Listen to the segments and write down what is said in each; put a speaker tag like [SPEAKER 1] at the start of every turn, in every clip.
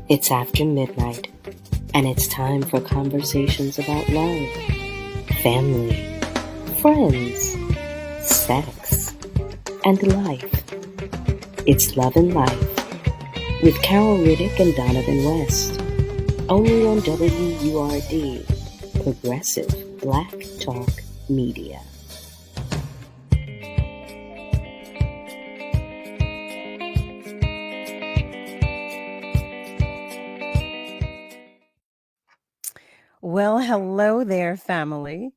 [SPEAKER 1] It's after midnight, and it's time for conversations about love, family, friends, sex, and life. It's Love and Life with Carol Riddick and Donavan West, only on WURD, Progressive Black Talk Media.
[SPEAKER 2] Well, hello there, family.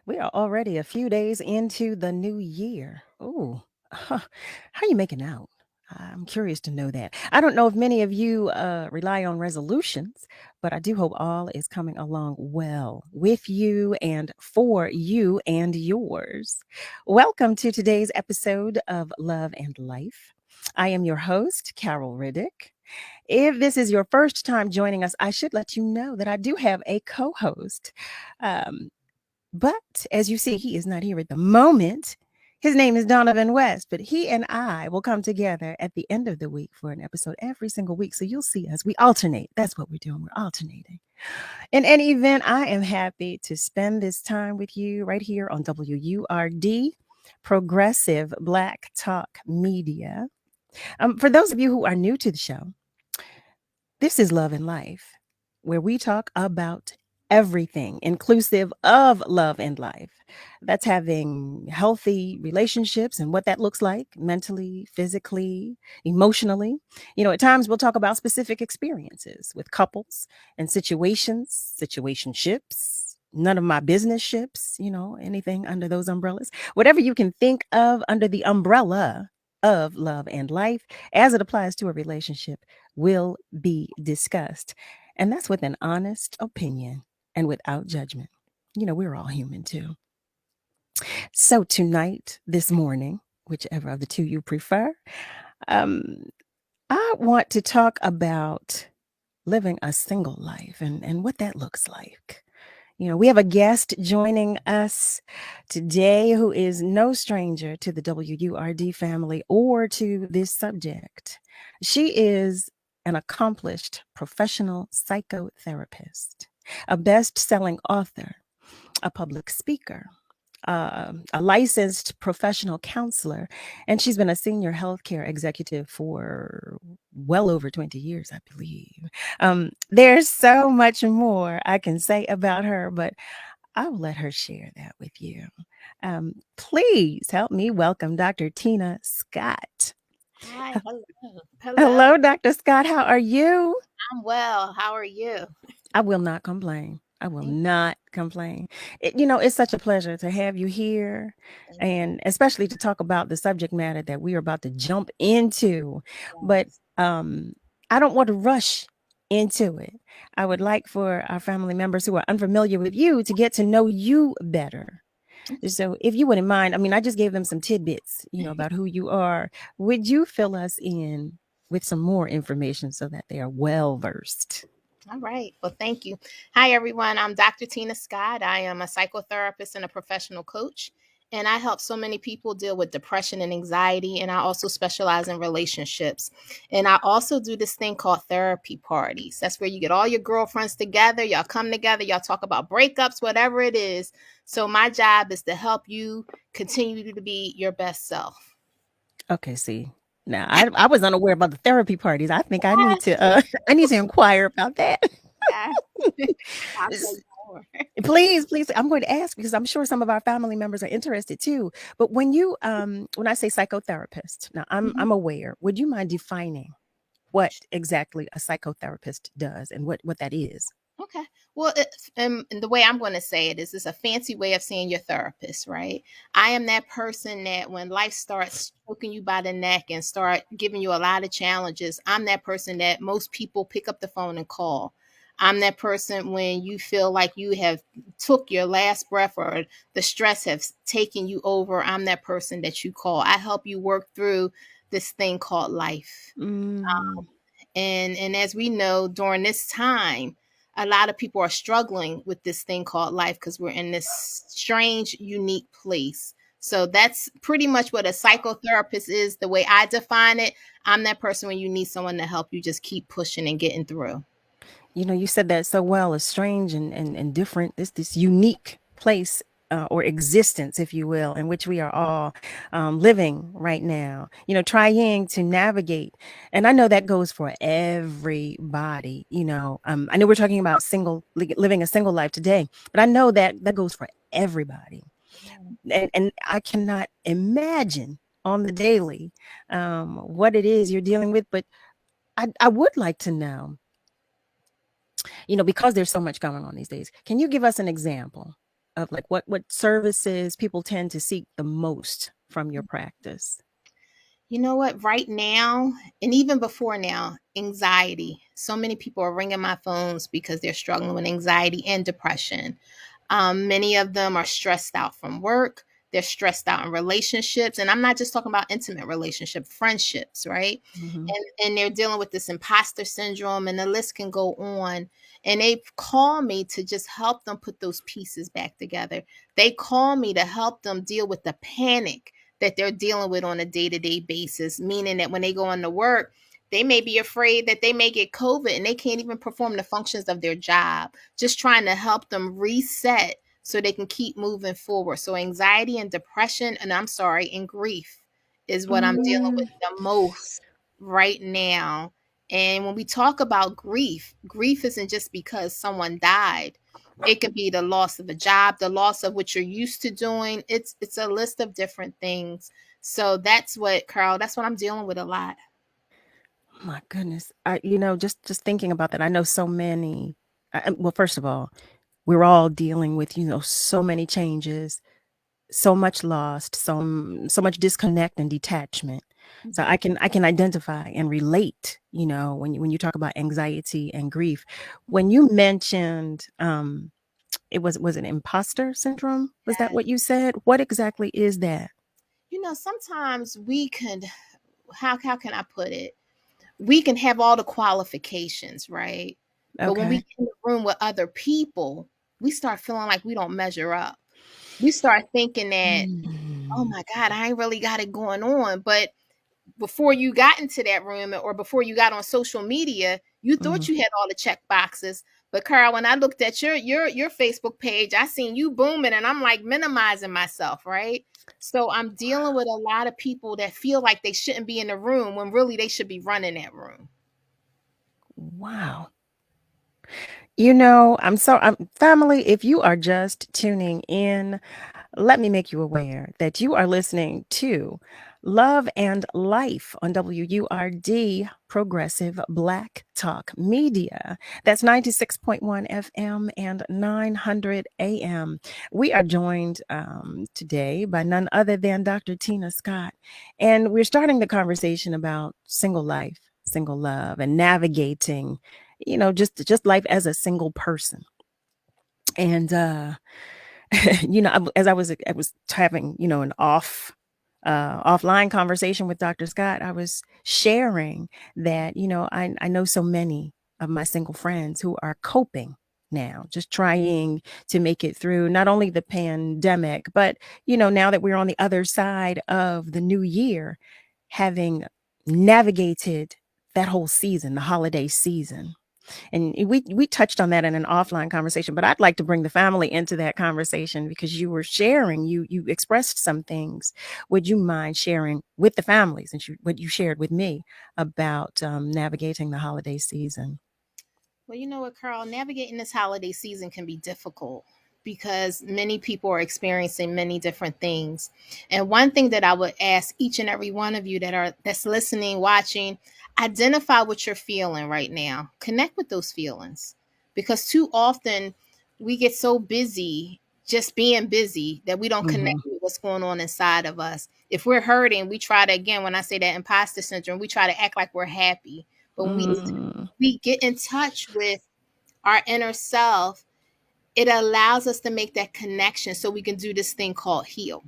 [SPEAKER 2] We are already a few days into the new year. Ooh, how are you making out? I'm curious to know that. I don't know if many of you rely on resolutions, but I do hope all is coming along well with you and for you and yours. Welcome to today's episode of Love and Life. I am your host, Carol Riddick. If this is your first time joining us, I should let you know that I do have a co host. But as you see, he is not here at the moment. His name is Donavan West, but he and I will come together at the end of the week for an episode every single week. So you'll see us. We alternate. That's what we're doing. We're alternating. In any event, I am happy to spend this time with you right here on WURD, Progressive Black Talk Media. For those of you who are new to the show, this is Love and Life, where we talk about everything inclusive of love and life. That's having healthy relationships and what that looks like mentally, physically, emotionally. At times we'll talk about specific experiences with couples and situationships. None of my business ships, anything under those umbrellas. Whatever you can think of under the umbrella of love and life as it applies to a relationship will be discussed. And that's with an honest opinion and without judgment. We're all human too. So tonight, this morning, whichever of the two you prefer, I want to talk about living a single life and what that looks like. We have a guest joining us today who is no stranger to the WURD family or to this subject. She is an accomplished professional psychotherapist, a best-selling author, a public speaker, a licensed professional counselor, and she's been a senior healthcare executive for well over 20 years, I believe. There's so much more I can say about her, but I'll let her share that with you. Please help me welcome Dr. Tina Scott.
[SPEAKER 3] Hi, hello.
[SPEAKER 2] Hello, Dr. Scott. How are you?
[SPEAKER 3] I'm well. How are you?
[SPEAKER 2] I will not complain. I will not complain. It's such a pleasure to have you here, and especially to talk about the subject matter that we are about to jump into. But I don't want to rush into it. I would like for our family members who are unfamiliar with you to get to know you better. So if you wouldn't mind, I just gave them some tidbits, about who you are. Would you fill us in with some more information so that they are well versed?
[SPEAKER 3] All right. Well, thank you. Hi, everyone. I'm Dr. Tina Scott. I am a psychotherapist and a professional coach, and I help so many people deal with depression and anxiety, and I also specialize in relationships. And I also do this thing called therapy parties. That's where you get all your girlfriends together, y'all come together, y'all talk about breakups, whatever it is. So my job is to help you continue to be your best self.
[SPEAKER 2] Okay, see. Now, I was unaware about the therapy parties. I think I need to I need to inquire about that. Please, I'm going to ask because I'm sure some of our family members are interested too. But when I say psychotherapist, now I'm aware. Would you mind defining what exactly a psychotherapist does and what that is?
[SPEAKER 3] Okay. Well, and the way I'm going to say it is it's a fancy way of saying your therapist, right? I am that person that when life starts choking you by the neck and start giving you a lot of challenges, I'm that person that most people pick up the phone and call. I'm that person when you feel like you have took your last breath or the stress has taken you over. I'm that person that you call. I help you work through this thing called life. And as we know, during this time, a lot of people are struggling with this thing called life because we're in this strange, unique place. So that's pretty much what a psychotherapist is. The way I define it, I'm that person when you need someone to help you just keep pushing and getting through.
[SPEAKER 2] You said that so well, a strange and different, this unique place or existence, if you will, in which we are all living right now, trying to navigate. And I know that goes for everybody. I know we're talking about living a single life today, but I know that goes for everybody. And I cannot imagine on the daily what it is you're dealing with, but I would like to know, because there's so much going on these days. Can you give us an example of like what services people tend to seek the most from your practice?
[SPEAKER 3] You know what? Right now, and even before now, anxiety. So many people are ringing my phones because they're struggling with anxiety and depression. Many of them are stressed out from work. They're stressed out in relationships. And I'm not just talking about intimate relationship, friendships, right?
[SPEAKER 2] Mm-hmm.
[SPEAKER 3] And they're dealing with this imposter syndrome, and the list can go on. And they call me to just help them put those pieces back together. They call me to help them deal with the panic that they're dealing with on a day-to-day basis, meaning that when they go into work, they may be afraid that they may get COVID and they can't even perform the functions of their job. Just trying to help them reset so they can keep moving forward. So anxiety and depression, and grief is what I'm dealing with the most right now. And when we talk about grief, grief isn't just because someone died. It could be the loss of a job, the loss of what you're used to doing. It's a list of different things. So that's what, Carl, that's what I'm dealing with a lot.
[SPEAKER 2] My goodness. Just thinking about that, I know so many. Well, first of all, we're all dealing with, so many changes, so much lost, so much disconnect and detachment. So I can identify and relate, when you talk about anxiety and grief. When you mentioned it was an imposter syndrome, was that what you said? What exactly is that?
[SPEAKER 3] Sometimes we can, how can I put it? We can have all the qualifications, right? But when we
[SPEAKER 2] Okay.
[SPEAKER 3] get in the room with other people, we start feeling like we don't measure up. We start thinking that, oh
[SPEAKER 2] Mm.
[SPEAKER 3] my God, I ain't really got it going on. But before you got into that room or before you got on social media, you thought
[SPEAKER 2] Mhm.
[SPEAKER 3] you had all the check boxes. But Carl, when I looked at your Facebook page, I seen you booming and I'm like minimizing myself, right? So I'm dealing with a lot of people that feel like they shouldn't be in the room when really they should be running that room.
[SPEAKER 2] Wow. I'm family, if you are just tuning in, let me make you aware that you are listening to Love and Life on WURD, Progressive Black Talk Media. That's 96.1 FM and 900 AM. We are joined today by none other than Dr. Tina Scott, and we're starting the conversation about single life, single love, and navigating, just life as a single person. And as I was having, an offline conversation with Dr. Scott, I was sharing that, I know so many of my single friends who are coping now, just trying to make it through not only the pandemic, but, now that we're on the other side of the new year, having navigated that whole season, the holiday season. And we touched on that in an offline conversation, but I'd like to bring the family into that conversation because you were sharing, you expressed some things. Would you mind sharing with the families and what you shared with me about navigating the holiday season?
[SPEAKER 3] Well, you know what, Carl? Navigating this holiday season can be difficult because many people are experiencing many different things. And one thing that I would ask each and every one of you that's listening, watching, identify what you're feeling right now. Connect with those feelings. Because too often we get so busy just being busy that we don't connect
[SPEAKER 2] Hmm.
[SPEAKER 3] with what's going on inside of us. If we're hurting, we try to, again, when I say that imposter syndrome, we try to act like we're happy. But when
[SPEAKER 2] Mm.
[SPEAKER 3] we get in touch with our inner self, it allows us to make that connection so we can do this thing called heal.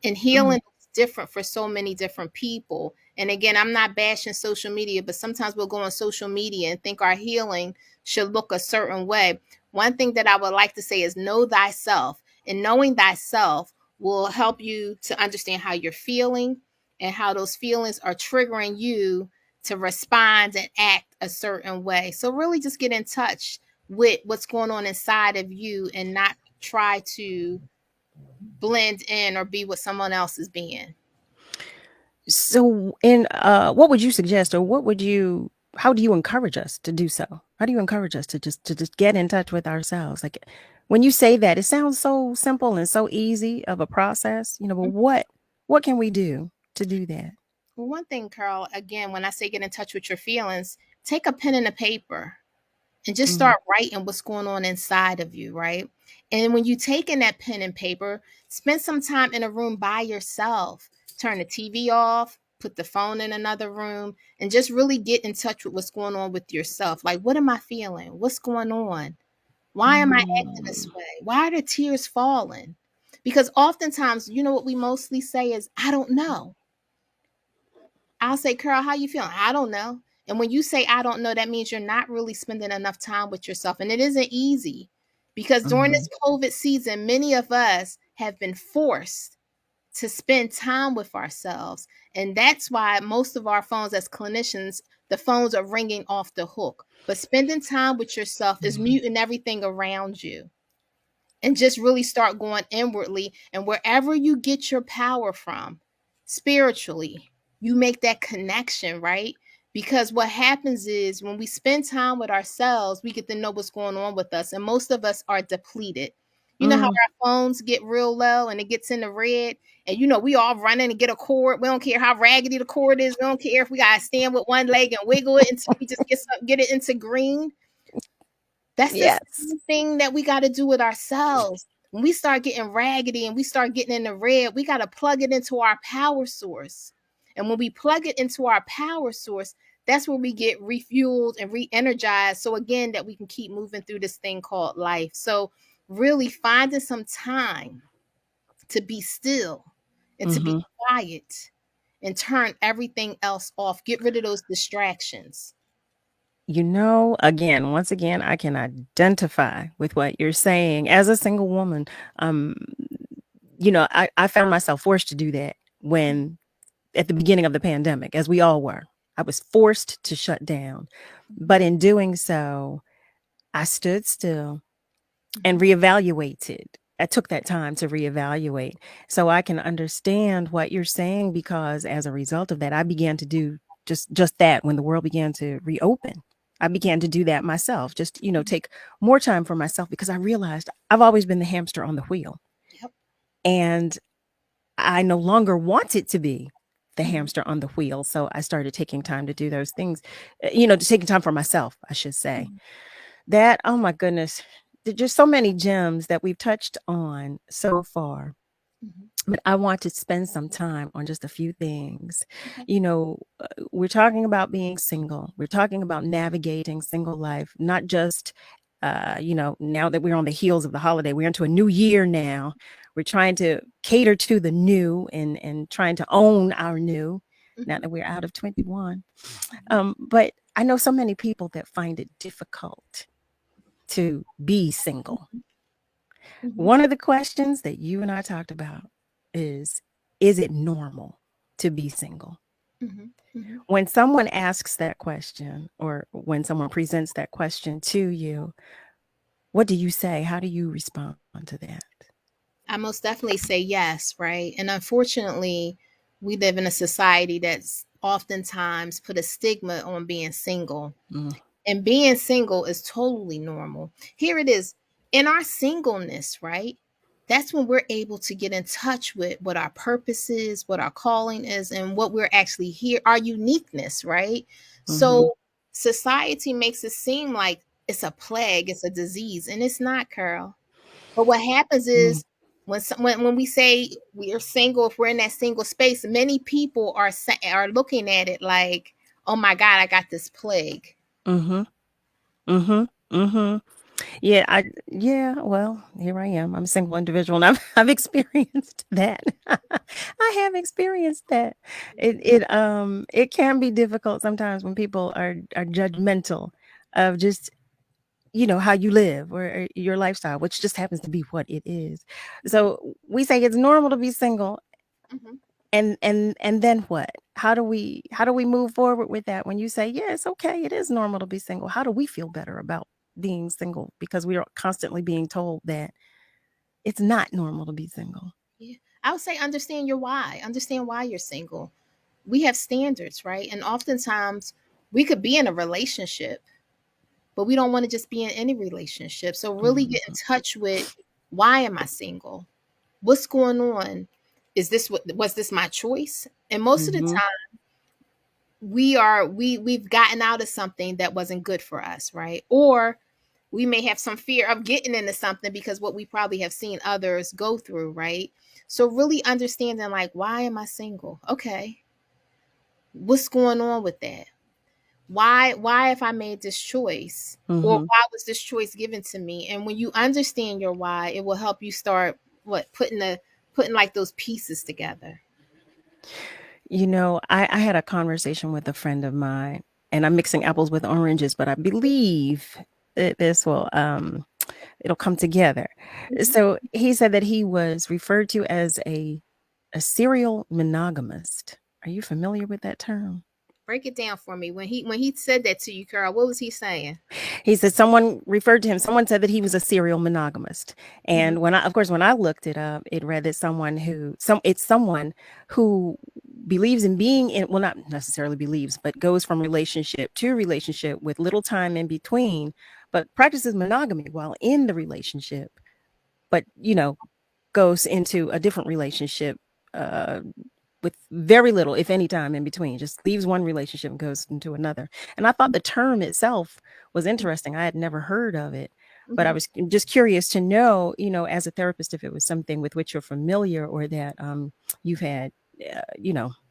[SPEAKER 3] And
[SPEAKER 2] Mm.
[SPEAKER 3] healing is different for so many different people. And again, I'm not bashing social media, but sometimes we'll go on social media and think our healing should look a certain way. One thing that I would like to say is know thyself. And knowing thyself, will help you to understand how you're feeling and how those feelings are triggering you to respond and act a certain way. So really just get in touch with what's going on inside of you and not try to blend in or be what someone else is being.
[SPEAKER 2] So, in what would you suggest, or how do you encourage us to do so? How do you encourage us to just get in touch with ourselves? Like when you say that, it sounds so simple and so easy of a process, but what can we do to do that?
[SPEAKER 3] Well, one thing, Carl, again, when I say get in touch with your feelings, take a pen and a paper and just
[SPEAKER 2] Mm,
[SPEAKER 3] start writing what's going on inside of you, right? And when you take in that pen and paper, spend some time in a room by yourself. Turn the TV off, put the phone in another room, and just really get in touch with what's going on with yourself. Like, what am I feeling? What's going on? Why am I acting this
[SPEAKER 2] mm,
[SPEAKER 3] way? Why are the tears falling? Because oftentimes, you know what we mostly say is, I don't know. I'll say, Carol, how you feeling? I don't know. And when you say I don't know, that means you're not really spending enough time with yourself. And it isn't easy because during this
[SPEAKER 2] mhm,
[SPEAKER 3] COVID season, many of us have been forced to spend time with ourselves. And that's why most of our phones as clinicians, the phones are ringing off the hook. But spending time with yourself is
[SPEAKER 2] mhm,
[SPEAKER 3] muting everything around you and just really start going inwardly. And wherever you get your power from, spiritually, you make that connection, right? Because what happens is when we spend time with ourselves, we get to know what's going on with us. And most of us are depleted. You know how
[SPEAKER 2] mm,
[SPEAKER 3] our phones get real low and it gets in the red? And you know, we all running and get a cord. We don't care how raggedy the cord is. We don't care if we gotta stand with one leg and wiggle it until we just get it into green. That's the
[SPEAKER 2] yes.
[SPEAKER 3] same thing that we got to do with ourselves. When we start getting raggedy and we start getting in the red, we got to plug it into our power source. And when we plug it into our power source, that's where we get refueled and re-energized. So again, that we can keep moving through this thing called life. So really finding some time to be still and to be
[SPEAKER 2] Mhm.
[SPEAKER 3] quiet and turn everything else off. Get rid of those distractions.
[SPEAKER 2] Once again, I can identify with what you're saying. As a single woman, um, I found myself forced to do that when at the beginning of the pandemic, as we all were. I was forced to shut down. But in doing so, I stood still and
[SPEAKER 3] Mhm.
[SPEAKER 2] reevaluated. I took that time to reevaluate so I can understand what you're saying, because as a result of that, I began to do just that when the world began to reopen. I began to do that myself, just, take more time for myself, because I realized I've always been the hamster on the wheel,
[SPEAKER 3] Yep.
[SPEAKER 2] and I no longer wanted to be the
[SPEAKER 3] Mhm.
[SPEAKER 2] hamster on the wheel. So I started taking time to do those things, taking time for myself, I should say.
[SPEAKER 3] Mhm.
[SPEAKER 2] That, oh my goodness, there's just so many gems that we've touched on so far.
[SPEAKER 3] Mhm.
[SPEAKER 2] But I want to spend some time on just a few things.
[SPEAKER 3] Okay.
[SPEAKER 2] We're talking about being single. We're talking about navigating single life, not just, now that we're on the heels of the holiday, we're into a new year now. We're trying to cater to the new and trying to own our new now
[SPEAKER 3] Mhm.
[SPEAKER 2] that we're out of 21.
[SPEAKER 3] Mhm.
[SPEAKER 2] But I know so many people that find it difficult to be single.
[SPEAKER 3] Mhm.
[SPEAKER 2] One of the questions that you and I talked about is it normal to be single?
[SPEAKER 3] Mhm. Mhm.
[SPEAKER 2] When someone asks that question, or when someone presents that question to you, what do you say? How do you respond to that?
[SPEAKER 3] I most definitely say yes, right? And unfortunately, we live in a society that's oftentimes put a stigma on being single.
[SPEAKER 2] Mm,
[SPEAKER 3] And being single is totally normal. Here it is. In our singleness, right? That's when we're able to get in touch with what our purpose is, what our calling is, and what we're actually here, our uniqueness, right?
[SPEAKER 2] mhm,
[SPEAKER 3] So society makes it seem like it's a plague, it's a disease, and it's not, Carol. But what happens
[SPEAKER 2] mm,
[SPEAKER 3] is when we say we are single, if we're in that single space, many people are looking at it like, "Oh my God, I got this plague."
[SPEAKER 2] mhm, mhm, mhm. Well, here I am. I'm a single individual, and I've experienced that. I have experienced that. It can be difficult sometimes when people are judgmental of just how you live or your lifestyle, which just happens to be what it is. So we say it's normal to be single.
[SPEAKER 3] Mhm.
[SPEAKER 2] And then what? How do we move forward with that? When you say, yeah, it's okay, it is normal to be single, how do we feel better about being single? Because we are constantly being told that it's not normal to be single.
[SPEAKER 3] Yeah. I would say understand your why. Understand why you're single. We have standards, right? And oftentimes we could be in a relationship, but we don't want to just be in any relationship. So really get in
[SPEAKER 2] Mhm.
[SPEAKER 3] touch with, why am I single? What's going on? Is this what was this my choice? And most of the
[SPEAKER 2] Mhm.
[SPEAKER 3] time we've gotten out of something that wasn't good for us, right? Or we may have some fear of getting into something because what we probably have seen others go through, right? So really understanding, like, why am I single? Okay, what's going on with that? Why have I made this choice? Or
[SPEAKER 2] Mhm.
[SPEAKER 3] why was this choice given to me? And when you understand your why, it will help you start putting like those pieces together.
[SPEAKER 2] I had a conversation with a friend of mine, and I'm mixing apples with oranges, but I believe that this will it'll come together.
[SPEAKER 3] Mhm.
[SPEAKER 2] So he said that he was referred to as a serial monogamist. Are you familiar with that term?
[SPEAKER 3] Break it down for me. When he said that to you, Carl, what was he saying?
[SPEAKER 2] He said someone referred to him. Someone said that he was a serial monogamist.
[SPEAKER 3] Mhm.
[SPEAKER 2] And when I looked it up, it read that it's someone who believes in being in, well, not necessarily believes, but goes from relationship to relationship with little time in between, but practices monogamy while in the relationship, but goes into a different relationship uh with very little, if any, time in between, just leaves one relationship and goes into another. And I thought the term itself was interesting. I had never heard of it, but I
[SPEAKER 3] Mhm.
[SPEAKER 2] was just curious to know, as a therapist, if it was something with which you're familiar or that you've had,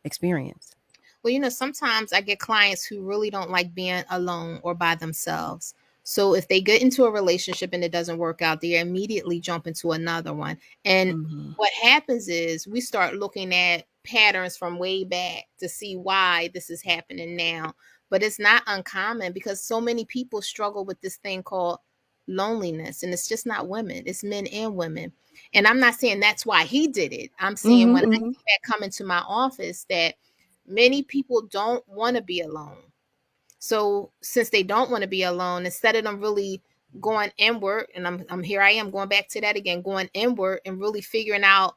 [SPEAKER 2] experience.
[SPEAKER 3] Well, sometimes I get clients who really don't like being alone or by themselves. So if they get into a relationship and it doesn't work out, they immediately jump into another one. And
[SPEAKER 2] Hmm.
[SPEAKER 3] what happens is we start looking at patterns from way back to see why this is happening now. But it's not uncommon because so many people struggle with this thing called loneliness. And it's just not women, it's men and women. And I'm not saying that's why he did it. I'm saying
[SPEAKER 2] Hmm.
[SPEAKER 3] when I
[SPEAKER 2] Hmm.
[SPEAKER 3] see that come into my office, that many people don't want to be alone. So since they don't want to be alone, instead of them really going inward, and I'm here I am going back to that again, going inward and really figuring out,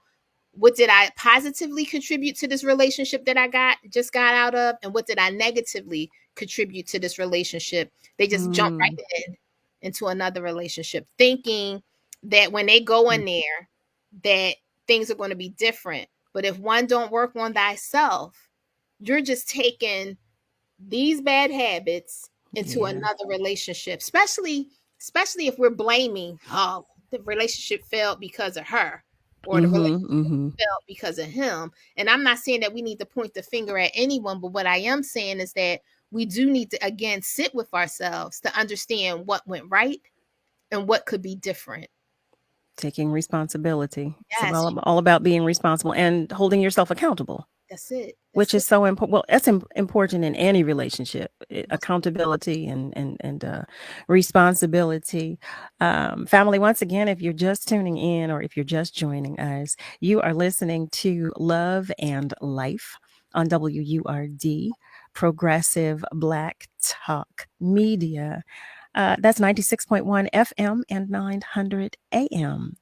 [SPEAKER 3] what did I positively contribute to this relationship that I got out of, and what did I negatively contribute to this relationship? They just jump
[SPEAKER 2] Mm.
[SPEAKER 3] right into another relationship, thinking that when they go in there, that things are going to be different. But if one don't work on thyself, you're just taking these bad habits into
[SPEAKER 2] Yeah.
[SPEAKER 3] another relationship, especially if we're blaming, oh, the relationship failed because of her, or the
[SPEAKER 2] Hmm.
[SPEAKER 3] relationship
[SPEAKER 2] Hmm.
[SPEAKER 3] failed because of him. And I'm not saying that we need to point the finger at anyone, but what I am saying is that we do need to again sit with ourselves to understand what went right and what could be different.
[SPEAKER 2] Taking responsibility. It's
[SPEAKER 3] Yes,
[SPEAKER 2] all about being responsible and holding yourself accountable,
[SPEAKER 3] that's it.
[SPEAKER 2] which
[SPEAKER 3] That's
[SPEAKER 2] is
[SPEAKER 3] it.
[SPEAKER 2] so important. Well, that's important in any relationship.
[SPEAKER 3] Most-
[SPEAKER 2] Accountability and responsibility. Family, once again, if you're just tuning in or if you're just joining us, you are listening to Love and Life on WURD, Progressive Black Talk Media. That's 96.1 FM and 900 AM.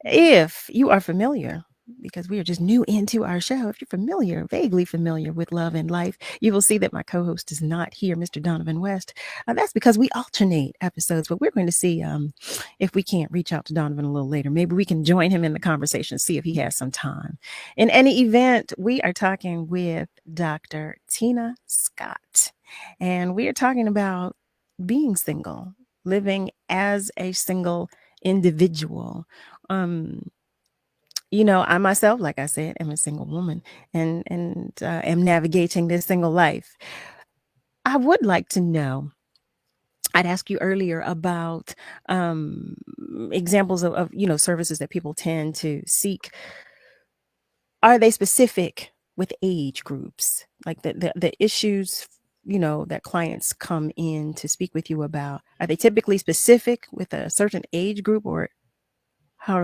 [SPEAKER 2] If you are familiar, because we are just new into our show, if you're familiar, vaguely familiar with Love and Life, you will see that my co host is not here, Mr. Donovan West. That's because we alternate episodes, but we're going to see if we can't reach out to Donovan a little later. Maybe we can join him in the conversation, see if he has some time. In any event, we are talking with Dr. Tina Scott, and we are talking about being single, living as a single individual. um I myself, like I said, am a single woman and am navigating this single life. I would like to know, I'd asked you earlier about um examples of services that people tend to seek. Are they specific with age groups, like the issues that clients come in to speak with you about? Are they typically specific with a certain age group, or how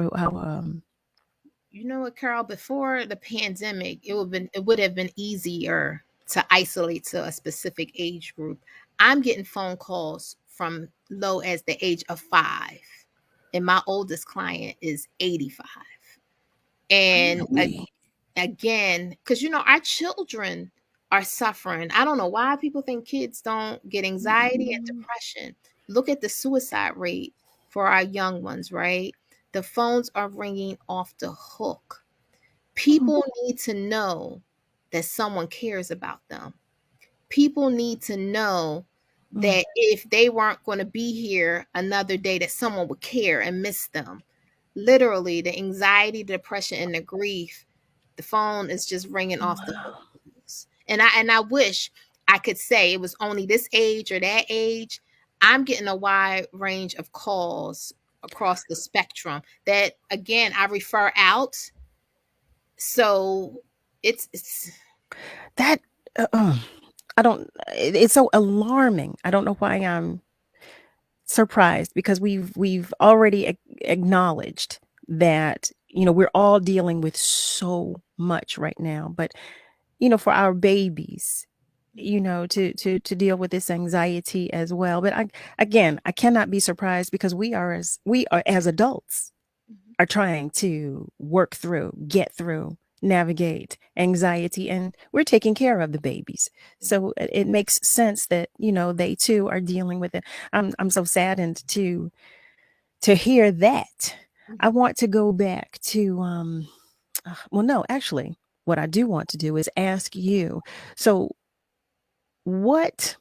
[SPEAKER 3] You know what, Carol? Before the pandemic, it would have been easier to isolate to a specific age group. I'm getting phone calls from low as the age of 5, and my oldest client is 85. And
[SPEAKER 2] really?
[SPEAKER 3] again, because our children are suffering. I don't know why people think kids don't get anxiety and depression. Look at the suicide rate for our young ones, right? The phones are ringing off the hook. People need to know that someone cares about them. People need to know
[SPEAKER 2] Mm.
[SPEAKER 3] that if they weren't going to be here another day, that someone would care and miss them. Literally, the anxiety, depression, and the grief, the phone is just ringing off the hook.
[SPEAKER 2] Wow.
[SPEAKER 3] And I wish I could say it was only this age or that age. I'm getting a wide range of calls across the spectrum that, again, I refer out. So it's
[SPEAKER 2] That I don't. It's so alarming. I don't know why I'm surprised, because we've already acknowledged that we're all dealing with so much right now, but for our babies, to deal with this anxiety as well. But I cannot be surprised, because we are as adults are trying to work through, get through, navigate anxiety, and we're taking care of the babies. So it makes sense that, they too are dealing with it. I'm so saddened to hear that. I want to go back to well, no, actually, what I do want to do is ask you. So what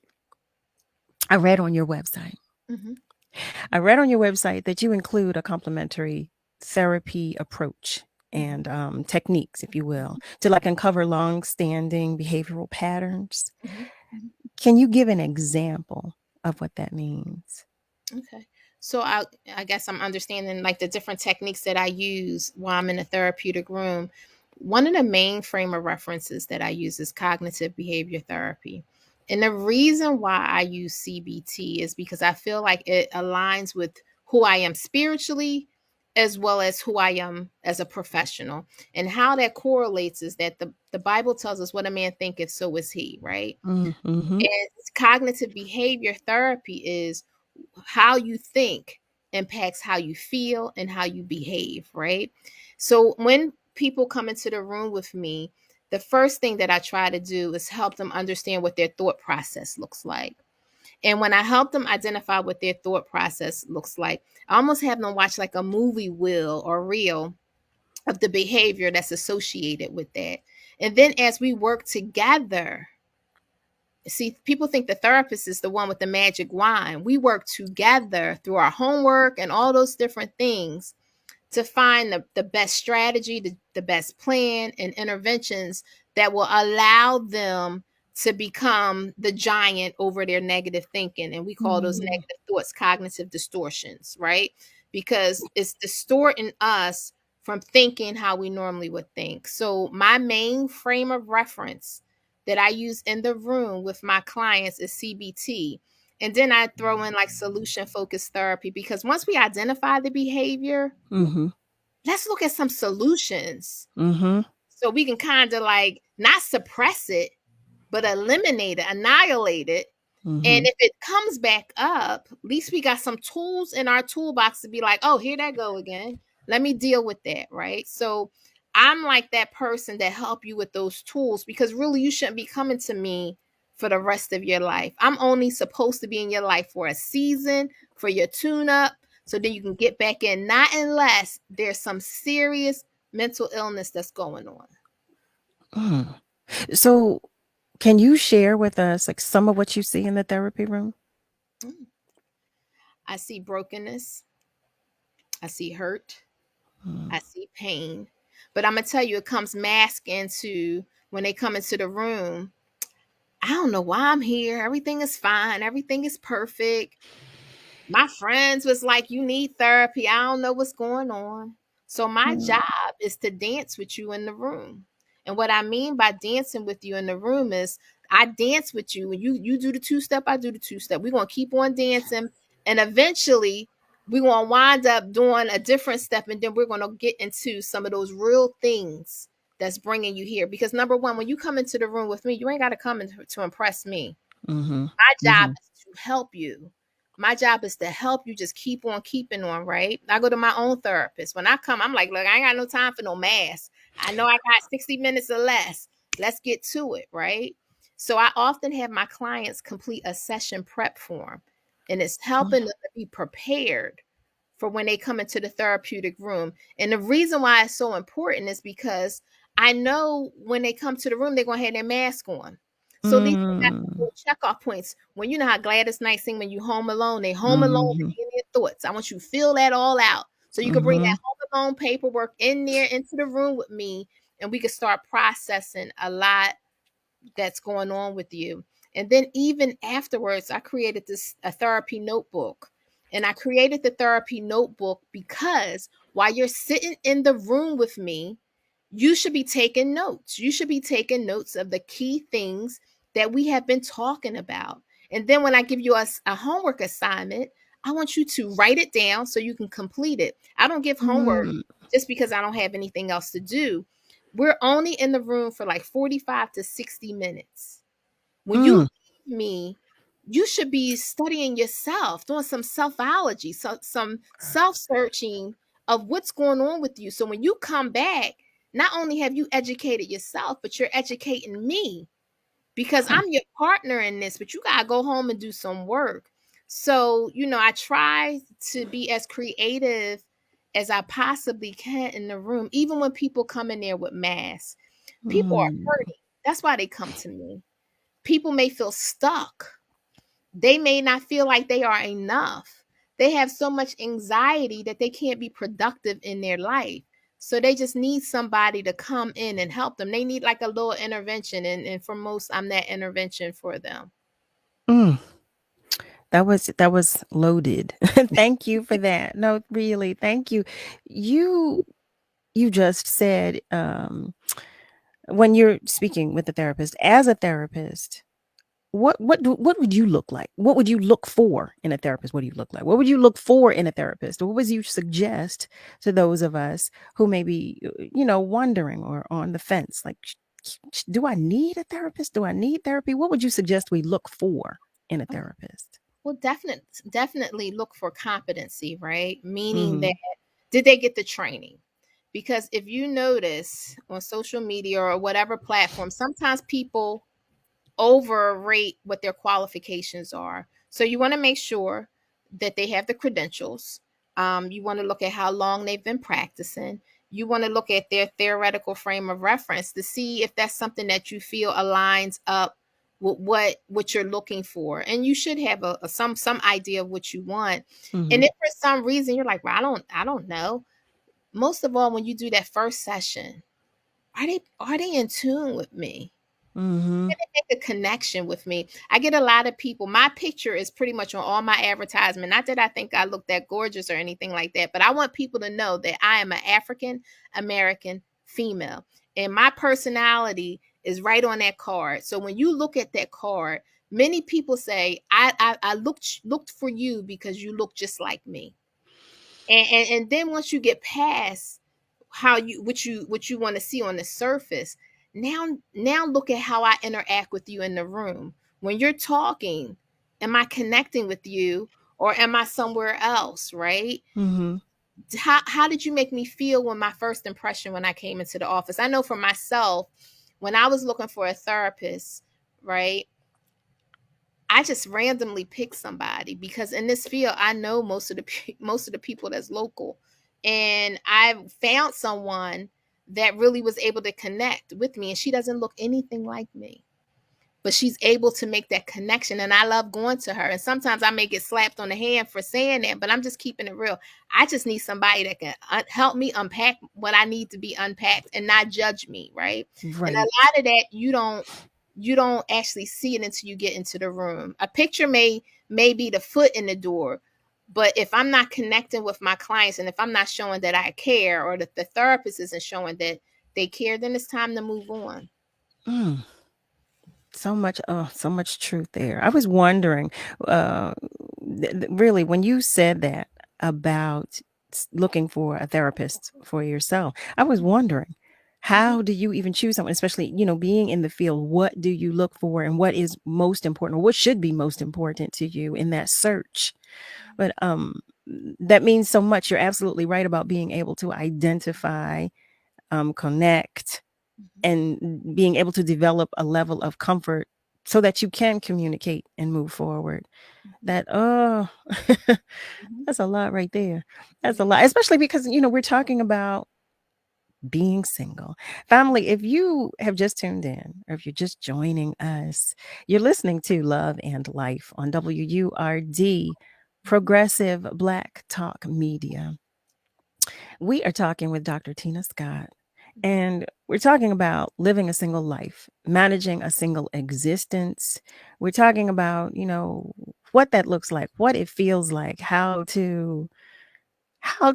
[SPEAKER 2] I read on your website.
[SPEAKER 3] Mhm.
[SPEAKER 2] I read on your website that you include a complementary therapy approach
[SPEAKER 3] Mhm.
[SPEAKER 2] and techniques, if you will, to like uncover long-standing behavioral patterns.
[SPEAKER 3] Mhm. Mhm.
[SPEAKER 2] Can you give an example of what that means?
[SPEAKER 3] Okay. So I guess I'm understanding like the different techniques that I use while I'm in a therapeutic room. One of the main frame of references that I use is cognitive behavior therapy. And the reason why I use CBT is because I feel like it aligns with who I am spiritually as well as who I am as a professional. And how that correlates is that the Bible tells us what a man thinketh, so is he, right?
[SPEAKER 2] Mm-hmm.
[SPEAKER 3] And cognitive behavior therapy is how you think impacts how you feel and how you behave, right? So when people come into the room with me, the first thing that I try to do is help them understand what their thought process looks like. And when I help them identify what their thought process looks like, I almost have them watch like a movie wheel or reel of the behavior that's associated with that. And then as we work together, see, people think the therapist is the one with the magic wand. We work together through our homework and all those different things to find the best strategy, the best plan and interventions that will allow them to become the giant over their negative thinking. And we call those
[SPEAKER 2] Mm-hmm.
[SPEAKER 3] negative thoughts cognitive distortions, right? Because it's distorting us from thinking how we normally would think. So, my main frame of reference that I use in the room with my clients is CBT. And then I throw in like solution focused therapy because once we identify the behavior,
[SPEAKER 2] Mm-hmm.
[SPEAKER 3] let's look at some solutions
[SPEAKER 2] Mm-hmm.
[SPEAKER 3] so we can kind of like not suppress it, but eliminate it, annihilate it. And
[SPEAKER 2] Mm-hmm.
[SPEAKER 3] if it comes back up, at least we got some tools in our toolbox to be like, oh, here that go again. Let me deal with that, right? So I'm like that person that help you with those tools because really you shouldn't be coming to me for the rest of your life. I'm only supposed to be in your life for a season, for your tune up, so then you can get back in, not unless there's some serious mental illness that's going on.
[SPEAKER 2] Mm. So can you share with us like some of what you see in the therapy room?
[SPEAKER 3] Mm. I see brokenness. I see hurt.
[SPEAKER 2] Mm.
[SPEAKER 3] I see pain. But I'm gonna tell you, it comes masked into when they come into the room. I don't know why I'm here. Everything is fine. Everything is perfect. My friends was like, you need therapy. I don't know what's going on. So my
[SPEAKER 2] Mm.
[SPEAKER 3] job is to dance with you in the room. And what I mean by dancing with you in the room is I dance with you, and you do the 2-step, I do the 2-step. We're gonna keep on dancing, and eventually we're gonna wind up doing a different step, and then we're gonna get into some of those real things that's bringing you here. Because number one, when you come into the room with me, you ain't got to come in to impress me.
[SPEAKER 2] Mm-hmm.
[SPEAKER 3] My job
[SPEAKER 2] Mm-hmm.
[SPEAKER 3] is to help you. My job is to help you just keep on keeping on, right? I go to my own therapist. When I come, I'm like, look, I ain't got no time for no mass. I know I got 60 minutes or less. Let's get to it, right? So I often have my clients complete a session prep form, and it's helping them to be prepared for when they come into the therapeutic room. And the reason why it's so important is because I know when they come to the room, they're going to have their mask on. So these are
[SPEAKER 2] Mm-hmm.
[SPEAKER 3] check off points. When you know how Gladys Knight sing, when you home alone, they home alone
[SPEAKER 2] Mm-hmm.
[SPEAKER 3] in their thoughts. I want you to feel that all out. So you can bring
[SPEAKER 2] Mm-hmm.
[SPEAKER 3] that home alone paperwork in there into the room with me, and we can start processing a lot that's going on with you. And then even afterwards, I created a therapy notebook. And I created the therapy notebook because while you're sitting in the room with me, you should be taking notes. You should be taking notes of the key things that we have been talking about. And then when I give you a homework assignment, I want you to write it down so you can complete it. I don't give homework
[SPEAKER 2] Mm-hmm.
[SPEAKER 3] just because I don't have anything else to do. We're only in the room for like 45 to 60 minutes. When you
[SPEAKER 2] Mm.
[SPEAKER 3] leave me, you should be studying yourself, doing some selfology, some self-searching of what's going on with you. So when you come back, not only have you educated yourself, but you're educating me because I'm your partner in this, but you got to go home and do some work. So, I try to be as creative as I possibly can in the room, even when people come in there with masks. People are
[SPEAKER 2] Mm.
[SPEAKER 3] hurting. That's why they come to me. People may feel stuck. They may not feel like they are enough. They have so much anxiety that they can't be productive in their life. So they just need somebody to come in and help them. They need like a little intervention. And for most, I'm that intervention for them.
[SPEAKER 2] Mm. That was loaded. Thank you for that. No, really, thank you. You just said when you're speaking with the therapist, as a therapist, what would you look like? What would you look for in a therapist? What do you look like? What would you look for in a therapist? What would you suggest to those of us who may be, wondering or on the fence? Like, do I need a therapist? Do I need therapy? What would you suggest we look for in a therapist?
[SPEAKER 3] Well, definitely look for competency, right? Meaning
[SPEAKER 2] Mm-hmm.
[SPEAKER 3] that did they get the training? Because if you notice on social media or whatever platform, sometimes people overrate what their qualifications are. So you want to make sure that they have the credentials. You want to look at how long they've been practicing. You want to look at their theoretical frame of reference to see if that's something that you feel aligns up with what you're looking for. And you should have some idea of what you want.
[SPEAKER 2] Mm-hmm.
[SPEAKER 3] And if for some reason you're like, well, I don't know. Most of all, when you do that first session, are they in tune with me?
[SPEAKER 2] Mm-hmm.
[SPEAKER 3] Make a connection with me. I get a lot of people. My picture is pretty much on all my advertisement. Not that I think I look that gorgeous or anything like that, but I want people to know that I am an African American female, and my personality is right on that card. So when you look at that card, many people say, "I looked for you because you look just like me." And then once you get past how what you want to see on the surface, now look at how I interact with you in the room when you're talking. Am I connecting with you, or am I somewhere else, right?
[SPEAKER 2] Mm-hmm.
[SPEAKER 3] How did you make me feel when my first impression when I came into the office? I know for myself, when I was looking for a therapist, right, I just randomly picked somebody because in this field I know most of the people that's local, and I found someone that really was able to connect with me, and she doesn't look anything like me, but she's able to make that connection, and I love going to her. And sometimes I may get slapped on the hand for saying that, but I'm just keeping it real. I just need somebody that can help me unpack what I need to be unpacked and not judge me, right? And a
[SPEAKER 2] Right.
[SPEAKER 3] lot of that you don't actually see it until you get into the room. A picture may be the foot in the door, but if I'm not connecting with my clients, and if I'm not showing that I care, or that the therapist isn't showing that they care, then it's time to move on.
[SPEAKER 2] Mm. So much truth there. I was wondering, really, when you said that about looking for a therapist for yourself, I was wondering, how do you even choose someone, especially, being in the field? What do you look for, and what is most important, or what should be most important to you in that search? But that means so much. You're absolutely right about being able to identify, connect, and being able to develop a level of comfort so that you can communicate and move forward. That, that's a lot right there. That's a
[SPEAKER 3] Yeah.
[SPEAKER 2] lot, especially because, we're talking about being single. Family, if you have just tuned in, or if you're just joining us, you're listening to Love and Life on WURD, Progressive Black Talk Media. We are talking with Dr. Tina Scott, and we're talking about living a single life, managing a single existence. We're talking about, what that looks like, what it feels like, how to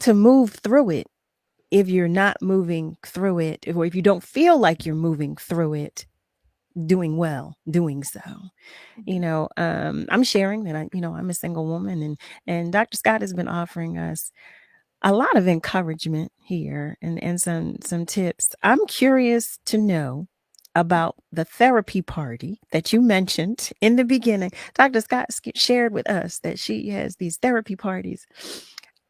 [SPEAKER 2] move through it if you're not moving through it, or if you don't feel like you're moving through it, doing well doing so. I'm sharing that I'm a single woman, and Dr. Scott has been offering us a lot of encouragement here, and some tips. I'm curious to know about the therapy party that you mentioned in the beginning. Dr. Scott shared with us that she has these therapy parties.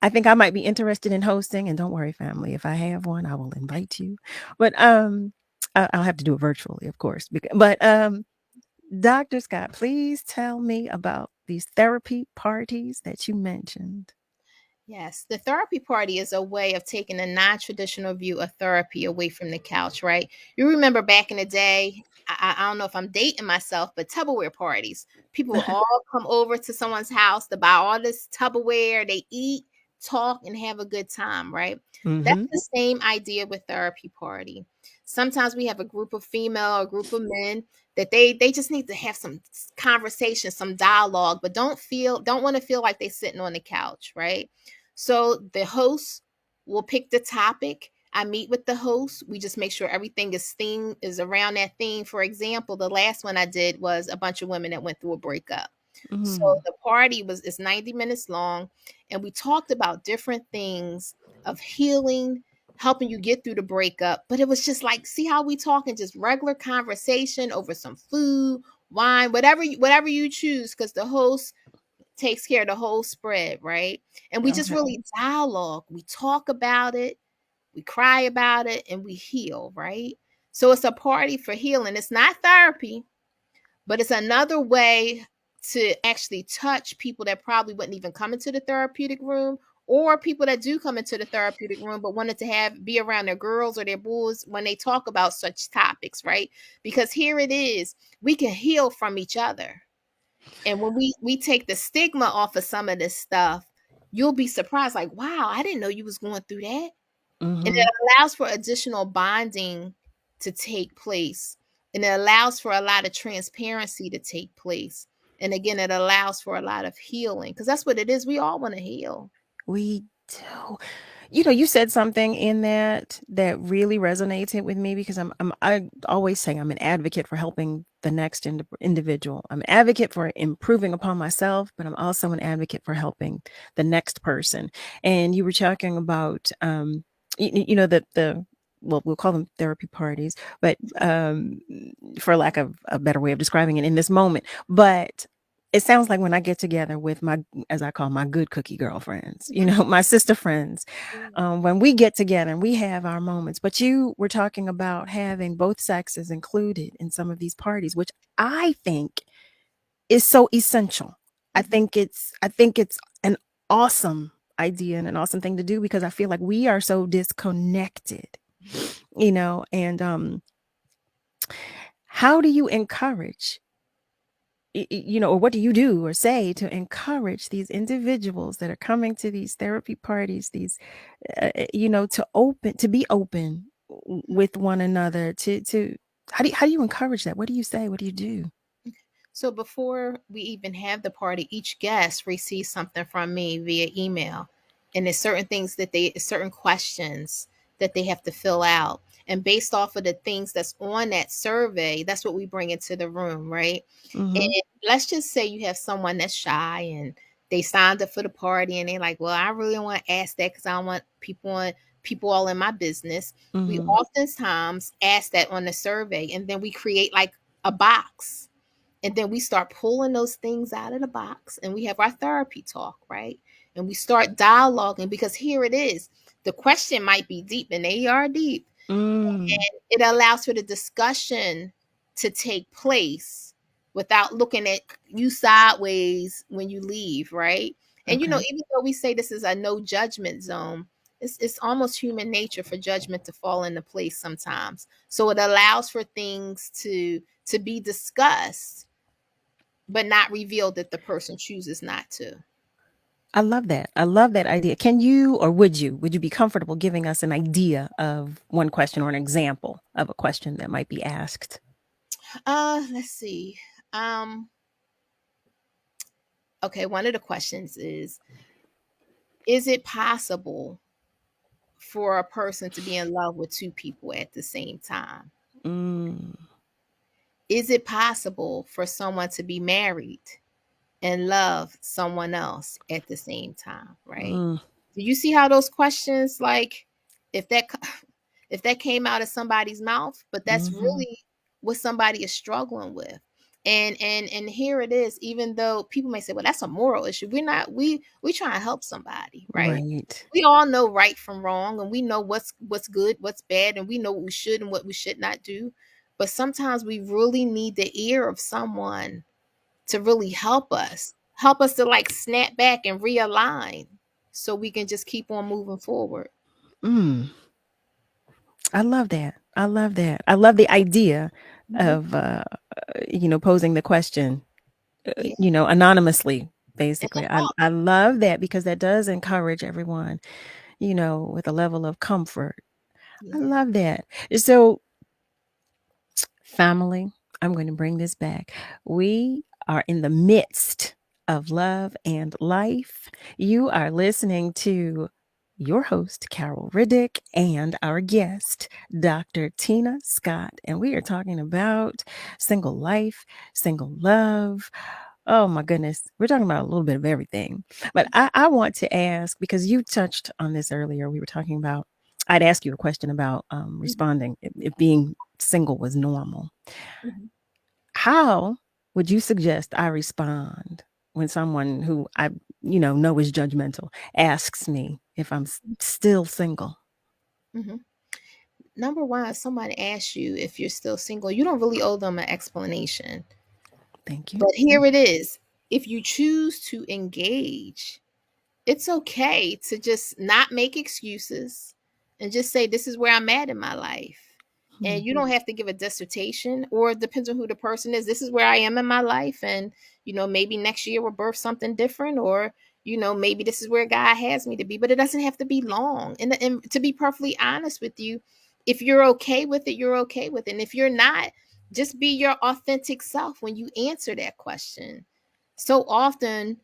[SPEAKER 2] I think I might be interested in hosting, and don't worry, family, if I have one, I will invite you. But I'll have to do it virtually, of course. But Dr. Scott, please tell me about these therapy parties that you mentioned.
[SPEAKER 3] Yes, the therapy party is a way of taking a non-traditional view of therapy away from the couch, right? You remember back in the day, I don't know if I'm dating myself, but Tupperware parties. People will all come over to someone's house to buy all this Tupperware. They eat, talk, and have a good time, right? That's
[SPEAKER 2] Mm-hmm.
[SPEAKER 3] the same idea with therapy party. Sometimes we have a group of female or a group of men that they just need to have some conversation, some dialogue, but don't want to feel like they're sitting on the couch, right? So the host will pick the topic. I meet with the host. We just make sure everything is around that theme. For example, the last one I did was a bunch of women that went through a breakup. So
[SPEAKER 2] Mm-hmm.
[SPEAKER 3] the party is 90 minutes long, and we talked about different things of healing, helping you get through the breakup. But it was just like, see how we talking, just regular conversation over some food, wine, whatever you choose, because the host takes care of the whole spread, right? And we just
[SPEAKER 2] Okay.
[SPEAKER 3] really dialogue. We talk about it, we cry about it, and we heal, right? So it's a party for healing. It's not therapy, but it's another way to actually touch people that probably wouldn't even come into the therapeutic room, or people that do come into the therapeutic room but wanted to be around their girls or their boys when they talk about such topics, right? Because here it is, we can heal from each other. And when we take the stigma off of some of this stuff, you'll be surprised, like, wow, I didn't know you was going through that. And
[SPEAKER 2] Mm-hmm.
[SPEAKER 3] it allows for additional bonding to take place. And it allows for a lot of transparency to take place. And again, it allows for a lot of healing, because that's what it is. We all want to heal.
[SPEAKER 2] We do. You said something in that really resonated with me, because I always say I'm an advocate for helping the next individual. I'm an advocate for improving upon myself, but I'm also an advocate for helping the next person. And you were talking about, the well, we'll call them therapy parties, but for lack of a better way of describing it in this moment. But it sounds like when I get together with my, as I call my good cookie girlfriends, my sister friends, when we get together and we have our moments. But you were talking about having both sexes included in some of these parties, which I think is so essential. I think it's an awesome idea and an awesome thing to do, because I feel like we are so disconnected, and how do you encourage, or what do you do or say to encourage these individuals that are coming to these therapy parties, these, to be open with one another, to how do you encourage that? What do you say? What do you do?
[SPEAKER 3] So before we even have the party, each guest receives something from me via email. And there's certain things certain questions that they have to fill out. And based off of the things that's on that survey, that's what we bring into the room, right? And
[SPEAKER 2] Mm-hmm.
[SPEAKER 3] let's just say you have someone that's shy and they signed up for the party and they're like, well, I really don't want to ask that because I don't want people all in my business. We
[SPEAKER 2] Mm-hmm.
[SPEAKER 3] oftentimes ask that on the survey, and then we create like a box. And then we start pulling those things out of the box and we have our therapy talk, right? And we start dialoguing, because here it is. The question might be deep, and they are deep.
[SPEAKER 2] Mm.
[SPEAKER 3] And it allows for the discussion to take place without looking at you sideways when you leave, right? And
[SPEAKER 2] Okay.
[SPEAKER 3] even though we say this is a no judgment zone, it's almost human nature for judgment to fall into place sometimes. So it allows for things to be discussed but not revealed if the person chooses not to.
[SPEAKER 2] I love that. I love that idea. Can you, or would you be comfortable giving us an idea of one question or an example of a question that might be asked?
[SPEAKER 3] Let's see. Um, okay, one of the questions is it possible for a person to be in love with two people at the same time?
[SPEAKER 2] Mm.
[SPEAKER 3] Is it possible for someone to be married and love someone else at the same time, right?
[SPEAKER 2] Mm.
[SPEAKER 3] Do you see how those questions, like, if that if that came out of somebody's mouth, but that's
[SPEAKER 2] Mm-hmm.
[SPEAKER 3] really what somebody is struggling with. And here it is. Even though people may say, well, that's a moral issue, we're not. We try to help somebody, right?
[SPEAKER 2] Right.
[SPEAKER 3] We all know right from wrong, and we know what's good, what's bad, and we know what we should and what we should not do. But sometimes we really need the ear of someone to really help us to like snap back and realign so we can just keep on moving forward.
[SPEAKER 2] Mm. I love that. I love that. I love the idea
[SPEAKER 3] Mhm.
[SPEAKER 2] of posing the question,
[SPEAKER 3] Yeah.
[SPEAKER 2] anonymously.
[SPEAKER 3] And to
[SPEAKER 2] Basically, I
[SPEAKER 3] help.
[SPEAKER 2] I love that because that does encourage everyone, with a level of comfort. I
[SPEAKER 3] Yeah.
[SPEAKER 2] love that. So, family, I'm going to bring this back. We are in the midst of love and life. You are listening to your host, Carol Riddick, and our guest, Dr. Tina Scott. And we are talking about single life, single love. Oh my goodness. We're talking about a little bit of everything. But I want to ask, because you touched on this earlier, we were talking about, I'd ask you a question about
[SPEAKER 3] Mhm.
[SPEAKER 2] responding if being single was normal.
[SPEAKER 3] Mhm.
[SPEAKER 2] How would you suggest I respond when someone who I know is judgmental asks me if I'm still single?
[SPEAKER 3] Mhm. Number one, if somebody asks you if you're still single, you don't really owe them an explanation.
[SPEAKER 2] Thank you.
[SPEAKER 3] But here it is. If you choose to engage, it's okay to just not make excuses and just say, this is where I'm at in my life.
[SPEAKER 2] Hmm.
[SPEAKER 3] And you don't have to give a dissertation, or it depends on who the person is. This is where I am in my life. And, maybe next year will birth something different, or, maybe this is where God has me to be, but it doesn't have to be long. And to be perfectly honest with you, if you're okay with it, you're okay with it. And if you're not, just be your authentic self when you answer that question. So often,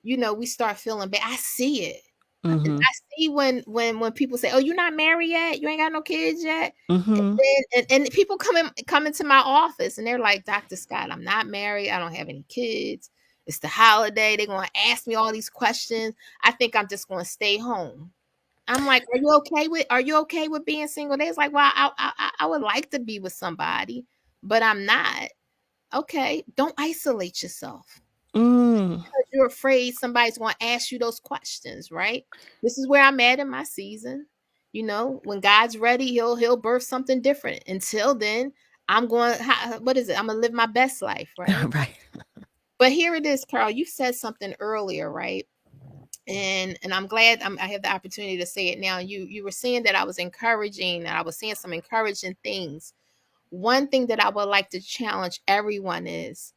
[SPEAKER 3] we start feeling bad. I see it. And
[SPEAKER 2] Hmm.
[SPEAKER 3] I see when people say, "Oh, you're not married yet. You ain't got no kids yet."
[SPEAKER 2] Hmm.
[SPEAKER 3] And people come into my office and they're like, "Dr. Scott, I'm not married. I don't have any kids. It's the holiday. They're going to ask me all these questions. I think I'm just going to stay home." I'm like, Are you okay with being single? They're like, "Well, I would like to be with somebody, but I'm not." Okay, don't isolate yourself
[SPEAKER 2] Mm.
[SPEAKER 3] because you're afraid somebody's going to ask you those questions, right? This is where I'm at in my season. When God's ready, he'll birth something different. Until then, I'm going. What is it? I'm gonna live my best life, right?
[SPEAKER 2] Right.
[SPEAKER 3] But here it is, Carl. You said something earlier, right? And I'm glad I have the opportunity to say it now. You were saying that I was encouraging, that I was saying some encouraging things. One thing that I would like to challenge everyone is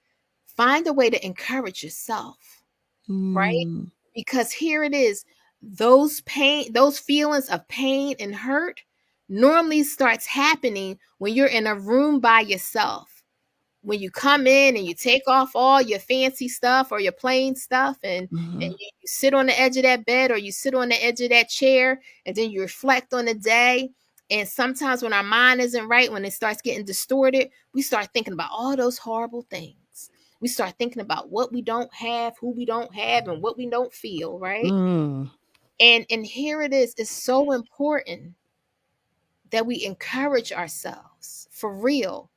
[SPEAKER 3] find a way to encourage yourself, right?
[SPEAKER 2] Mm.
[SPEAKER 3] Because here it is, those feelings of pain and hurt normally starts happening when you're in a room by yourself, when you come in and you take off all your fancy stuff or your plain stuff, and you sit on the edge of that bed or you sit on the edge of that chair, and then you reflect on the day. And sometimes when our mind isn't right, when it starts getting distorted, we start thinking about all those horrible things. We start thinking about what we don't have, who we don't have, and what we don't feel, right? And here it is. It's so important that we encourage ourselves for real.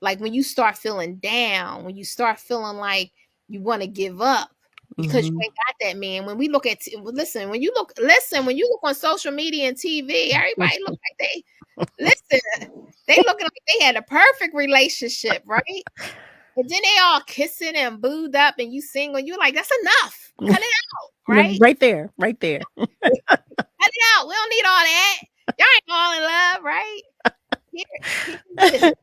[SPEAKER 3] Like when you start feeling down, when you start feeling like you want to give up because you ain't got that man. When we look at, when you look on social media and TV, everybody look like they looking like they had a perfect relationship, right? And then they all kissing and booed up, and you single, and you're like, that's enough. Cut it out, right?
[SPEAKER 2] Right there.
[SPEAKER 3] Cut it out. We don't need all that. Y'all ain't all in love, right? Here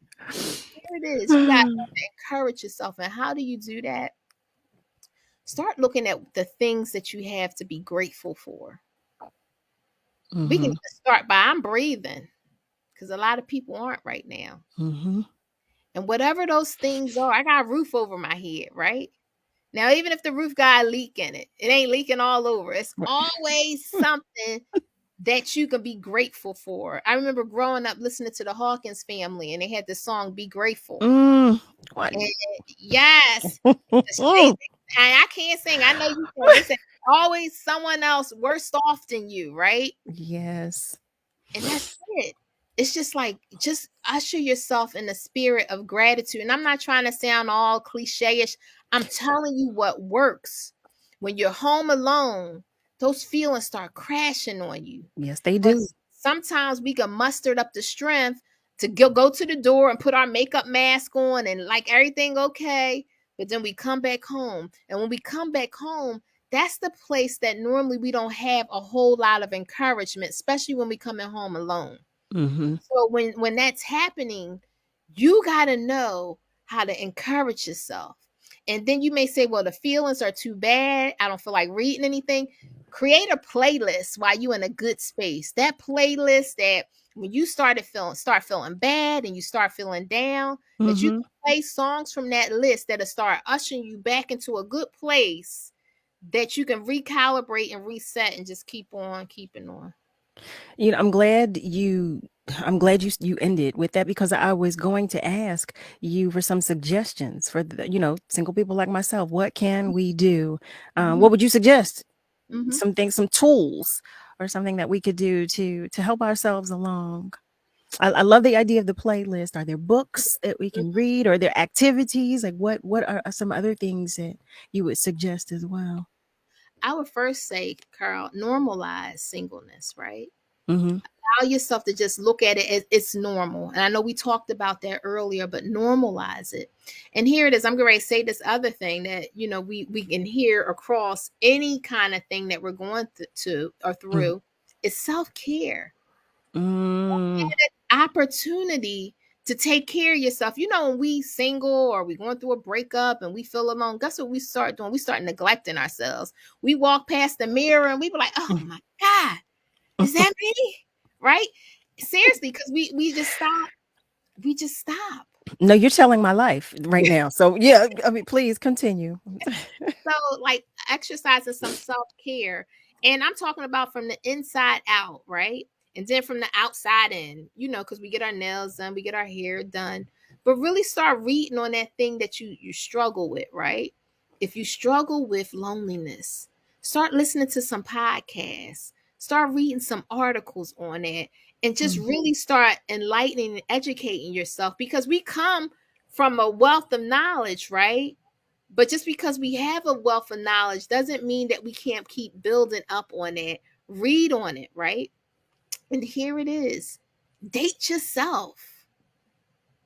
[SPEAKER 3] it is. You got to encourage yourself. And how do you do that? Start looking at the things that you have to be grateful for. We can just start by, I'm breathing, because a lot of people aren't right now. And whatever those things are, I got a roof over my head, right? Now, even if the roof got a leak in it, it ain't leaking all over. It's always something that you can be grateful for. I remember growing up listening to the Hawkins family, and they had this song, Be Grateful. And yes. And I can't sing. I know you can. They said always someone else worse off than you, right?
[SPEAKER 2] Yes.
[SPEAKER 3] And that's it. It's just like, just usher yourself in the spirit of gratitude. And I'm not trying to sound all cliche-ish. I'm telling you what works. When you're home alone, those feelings start crashing on you.
[SPEAKER 2] Yes, they do.
[SPEAKER 3] But sometimes we can muster up the strength to go to the door and put our makeup mask on and like everything okay. But then we come back home. And when we come back home, that's the place that normally we don't have a whole lot of encouragement, especially when we come in home alone. So when that's happening, you got to know how to encourage yourself. And then you may say, well, the feelings are too bad. I don't feel like reading anything. Create a playlist while you're in a good space. That playlist that when you start feeling bad and you start feeling down, that you can play songs from that list that'll start ushering you back into a good place that you can recalibrate and reset and just keep on keeping on.
[SPEAKER 2] You know, I'm glad you ended with that, because I was going to ask you for some suggestions for the, single people like myself. What can we do? What would you suggest? Some things, some tools, or something that we could do to help ourselves along. I love the idea of the playlist. Are there books that we can read, or are there activities? Like what are some other things that you would suggest as well?
[SPEAKER 3] I would first say, Carl, normalize singleness, right? Allow yourself to just look at it as it's normal. And I know we talked about that earlier, but normalize it. And here it is. I'm going to say this other thing that, we can hear across any kind of thing that we're going through is self-care. An opportunity to take care of yourself. When we single or we going through a breakup and we feel alone, guess what we start doing? We start neglecting ourselves. We walk past the mirror and we be like, oh my God, is that me? Right? Seriously, because we just stop. We just stop.
[SPEAKER 2] No, you're telling my life right now. So yeah, I mean, please continue.
[SPEAKER 3] So like exercising some self-care. And I'm talking about from the inside out, right? And then from the outside in, because we get our nails done, we get our hair done. But really start reading on that thing that you struggle with, right? If you struggle with loneliness, start listening to some podcasts. Start reading some articles on it, and just really start enlightening and educating yourself, because we come from a wealth of knowledge, right? But just because we have a wealth of knowledge doesn't mean that we can't keep building up on it. Read on it, right? And here it is. Date yourself.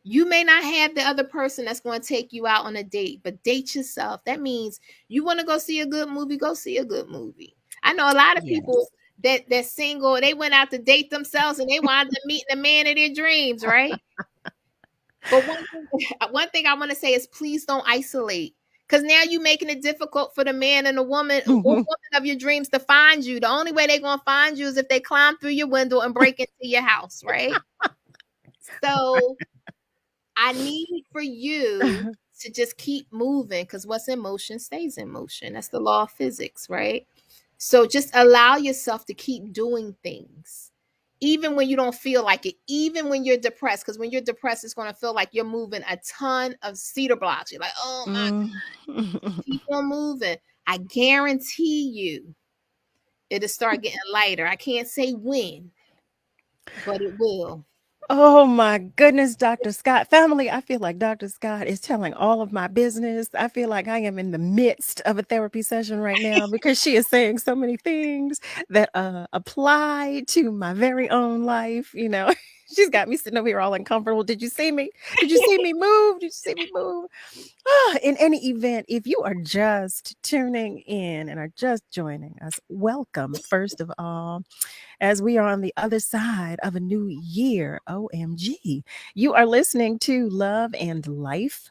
[SPEAKER 3] You may not have the other person that's going to take you out on a date, but date yourself. That means you want to go see a good movie, go see a good movie. I know a lot of people that's single, they went out to date themselves and they wound up meeting the man of their dreams, right? But one thing I want to say is, please don't isolate. Because now you're making it difficult for the man and the woman or woman of your dreams to find you. The only way they're going to find you is if they climb through your window and break into your house, right? So I need for you to just keep moving, because what's in motion stays in motion. That's the law of physics, right? So just allow yourself to keep doing things, even when you don't feel like it, even when you're depressed. Because when you're depressed, it's going to feel like you're moving a ton of cedar blocks. You're like, oh my God, keep on moving. I guarantee you it'll start getting lighter. I can't say when, but it will.
[SPEAKER 2] Oh my goodness, Dr. Scott. Family, I feel like Dr. Scott is telling all of my business. I feel like I am in the midst of a therapy session right now because she is saying so many things that apply to my very own life. She's got me sitting over here all uncomfortable. Did you see me? Did you see me move? Did you see me move? In any event, if you are just tuning in and are just joining us, welcome, first of all, as we are on the other side of a new year. OMG. You are listening to Love and Life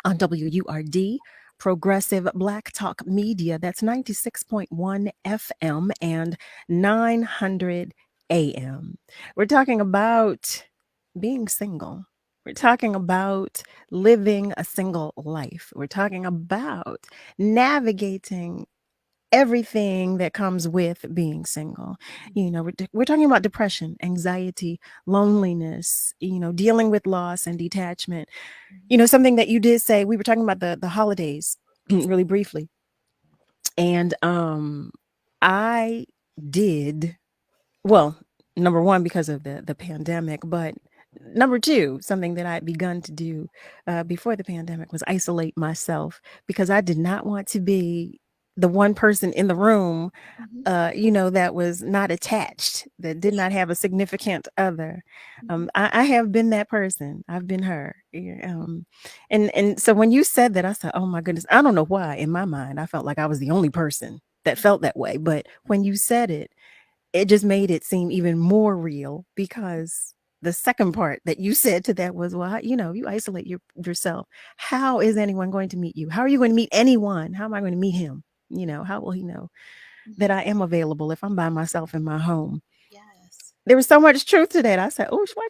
[SPEAKER 2] on WURD, Progressive Black Talk Media. That's 96.1 FM and 900 AM. We're talking about being single. We're talking about living a single life. We're talking about navigating everything that comes with being single. We're talking about depression, anxiety, loneliness, dealing with loss and detachment. Something that you did say, we were talking about the holidays really briefly. And I did, well, number one, because of the pandemic, but number two, something that I had begun to do before the pandemic was isolate myself, because I did not want to be the one person in the room, that was not attached, that did not have a significant other. I have been that person. I've been her. And so when you said that, I said, oh my goodness, I don't know why in my mind, I felt like I was the only person that felt that way. But when you said it, it just made it seem even more real, because the second part that you said to that was, well, you isolate yourself. How is anyone going to meet you? How are you going to meet anyone? How am I going to meet him? How will he know that I am available if I'm by myself in my home?
[SPEAKER 3] Yes.
[SPEAKER 2] There was so much truth to that. I said, oh, why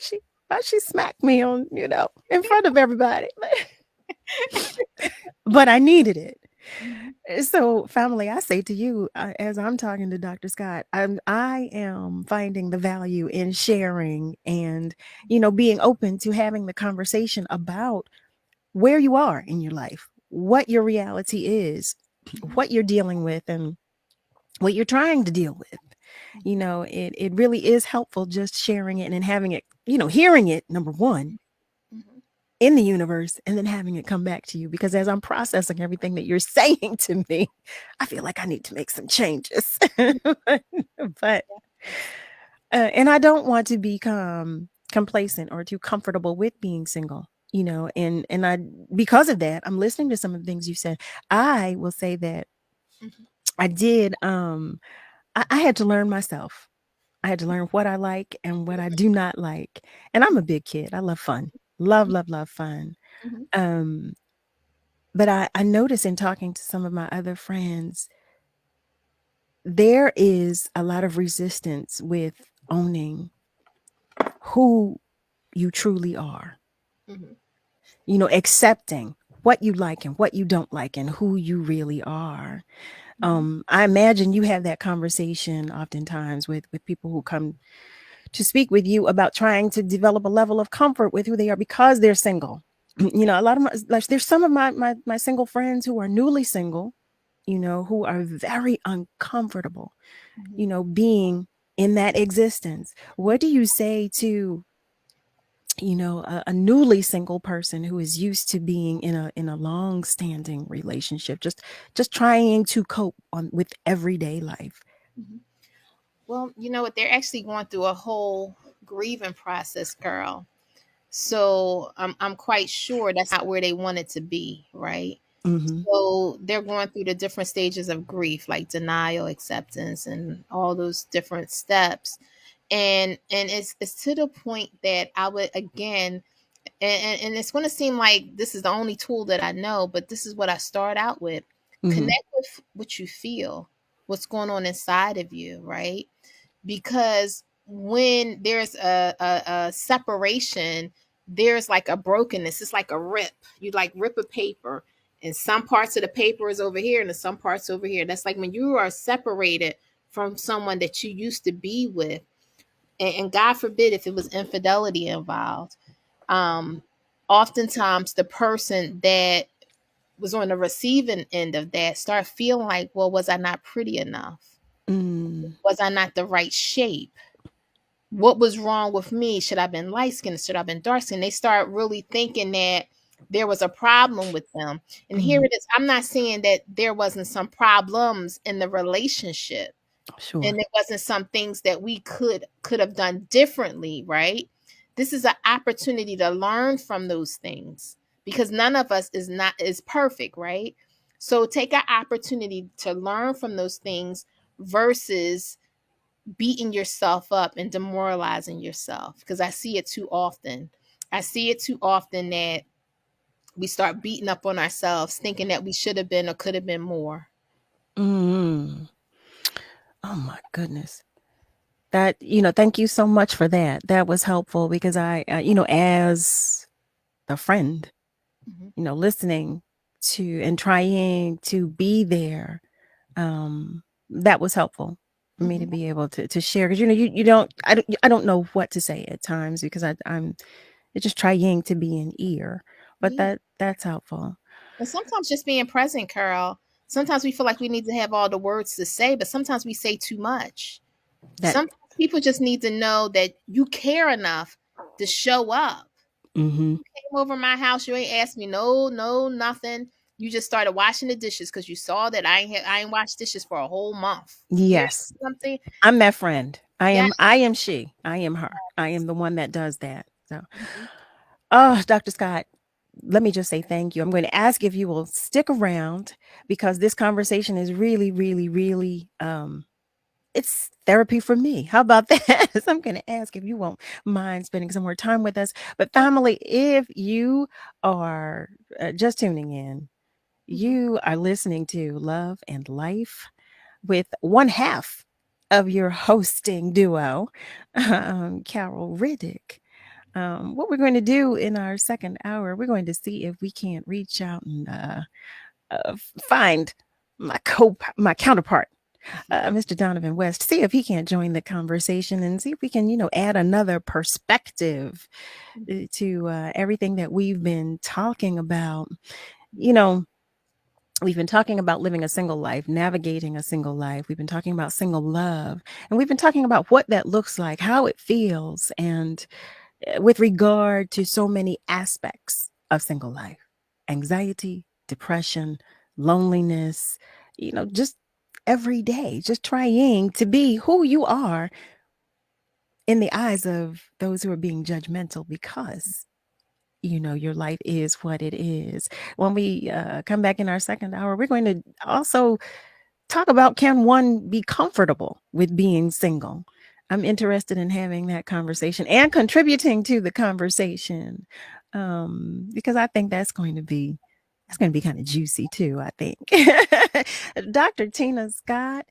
[SPEAKER 2] she smacked me on, in front of everybody. But I needed it. So, family, I say to you, as I'm talking to Dr. Scott, I am finding the value in sharing and, being open to having the conversation about where you are in your life, what your reality is, what you're dealing with, and what you're trying to deal with. It really is helpful just sharing it and having it, hearing it, number one, in the universe, and then having it come back to you. Because as I'm processing everything that you're saying to me, I feel like I need to make some changes. But and I don't want to become complacent or too comfortable with being single, and I, because of that, I'm listening to some of the things you said. I will say that I did, I had to learn myself. I had to learn what I like and what I do not like. And I'm a big kid. I love fun. Love fun. But I notice in talking to some of my other friends, there is a lot of resistance with owning who you truly are. Accepting what you like and what you don't like and who you really are. I imagine you have that conversation oftentimes with people who come to speak with you about trying to develop a level of comfort with who they are because they're single. A lot of there's some of my single friends who are newly single, who are very uncomfortable, being in that existence. What do you say to, a newly single person who is used to being in a long-standing relationship, just trying to cope with everyday life?
[SPEAKER 3] Well, you know what? They're actually going through a whole grieving process, girl. So I'm quite sure that's not where they wanted to be, right? So they're going through the different stages of grief, like denial, acceptance, and all those different steps. And it's to the point that I would, again, and it's going to seem like this is the only tool that I know, but this is what I start out with. Connect with what you feel, what's going on inside of you, right? Because when there's a separation, there's like a brokenness. It's like a rip. You like rip a paper, and some parts of the paper is over here and some parts over here. That's like when you are separated from someone that you used to be with, and God forbid if it was infidelity involved. Um, Oftentimes the person that was on the receiving end of that start feeling like, well, was I not pretty enough?
[SPEAKER 2] Mm.
[SPEAKER 3] Was I not the right shape? What was wrong with me? Should I have been light skinned? Should I have been dark skinned? They start really thinking that there was a problem with them. And here
[SPEAKER 2] Mm.
[SPEAKER 3] it is. I'm not saying that there wasn't some problems in the relationship,
[SPEAKER 2] Sure.
[SPEAKER 3] and it wasn't some things that we could have done differently, right? This is an opportunity to learn from those things, because none of us is perfect, right? So take an opportunity to learn from those things versus beating yourself up and demoralizing yourself, because I see it too often. I see it too often that we start beating up on ourselves thinking that we should have been or could have been more.
[SPEAKER 2] Mm. Oh my goodness. That, thank you so much for that. That was helpful because I, as the friend,
[SPEAKER 3] Mhm.
[SPEAKER 2] listening to and trying to be there, that was helpful for me to
[SPEAKER 3] Mhm.
[SPEAKER 2] be able to share. Because, I don't know what to say at times because I'm just trying to be an ear, but
[SPEAKER 3] Yeah.
[SPEAKER 2] that's helpful.
[SPEAKER 3] And sometimes just being present, Carol. Sometimes we feel like we need to have all the words to say, but sometimes we say too much.
[SPEAKER 2] That,
[SPEAKER 3] Sometimes people just need to know that you care enough to show up.
[SPEAKER 2] mm-hmm.
[SPEAKER 3] Came over my house, you ain't asked me no, nothing. You just started washing the dishes because you saw that I ain't washed dishes for a whole month. Here's
[SPEAKER 2] Yes,
[SPEAKER 3] something.
[SPEAKER 2] I'm that friend. I
[SPEAKER 3] Yeah.
[SPEAKER 2] am. I am she. I am her. I am the one that does that. So,
[SPEAKER 3] Mhm.
[SPEAKER 2] oh, Dr. Scott, let me just say thank you. I'm going to ask if you will stick around because this conversation is really, really, really, it's therapy for me. How about that? So I'm going to ask if you won't mind spending some more time with us. But family, if you are just tuning in,
[SPEAKER 3] Mhm.
[SPEAKER 2] you are listening to Love and Life with one half of your hosting duo, Carol Riddick. What we're going to do in our second hour, we're going to see if we can't reach out and find my counterpart, Mr. Donavan West, see if he can't join the conversation and see if we can, add another perspective to everything that we've been talking about. You know, we've been talking about living a single life, navigating a single life. We've been talking about single love, and we've been talking about what that looks like, how it feels, and with regard to so many aspects of single life, anxiety, depression, loneliness, just every day, just trying to be who you are in the eyes of those who are being judgmental because your life is what it is. When we come back in our second hour, we're going to also talk about, can one be comfortable with being single? I'm interested in having that conversation and contributing to the conversation, because I think that's going to be kind of juicy too, I think. Dr. Tina Scott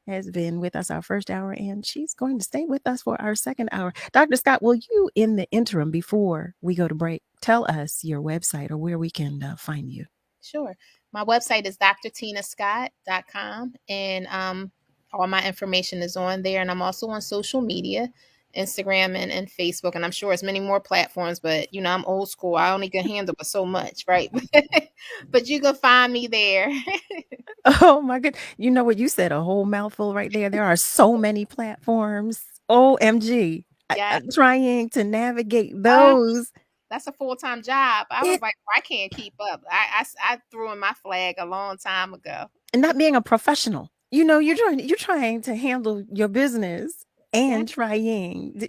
[SPEAKER 2] has been with us our first hour, and she's going to stay with us for our second hour. Dr. Scott, will you, in the interim, before we go to break, tell us your website or where we can find you?
[SPEAKER 3] Sure. My website is drtinascott.com, and all my information is on there. And I'm also on social media, Instagram and Facebook, and I'm sure it's many more platforms, but I'm old school. I only can handle but so much, right? But you can find me there.
[SPEAKER 2] Oh my good. You know what? You said a whole mouthful right there. There are so many platforms. OMG.
[SPEAKER 3] Yeah.
[SPEAKER 2] I'm trying to navigate
[SPEAKER 3] Uh,
[SPEAKER 2] those.
[SPEAKER 3] that's a full-time job. I was
[SPEAKER 2] It
[SPEAKER 3] like, I can't keep up. I threw in my flag a long time ago.
[SPEAKER 2] and not being a professional. You're trying to handle your business
[SPEAKER 3] Yeah.
[SPEAKER 2] and trying to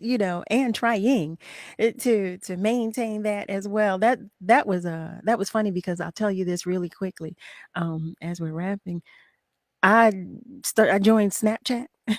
[SPEAKER 2] maintain that as well. That was funny because I'll tell you this really quickly. As we're wrapping, I joined Snapchat.
[SPEAKER 3] Yeah.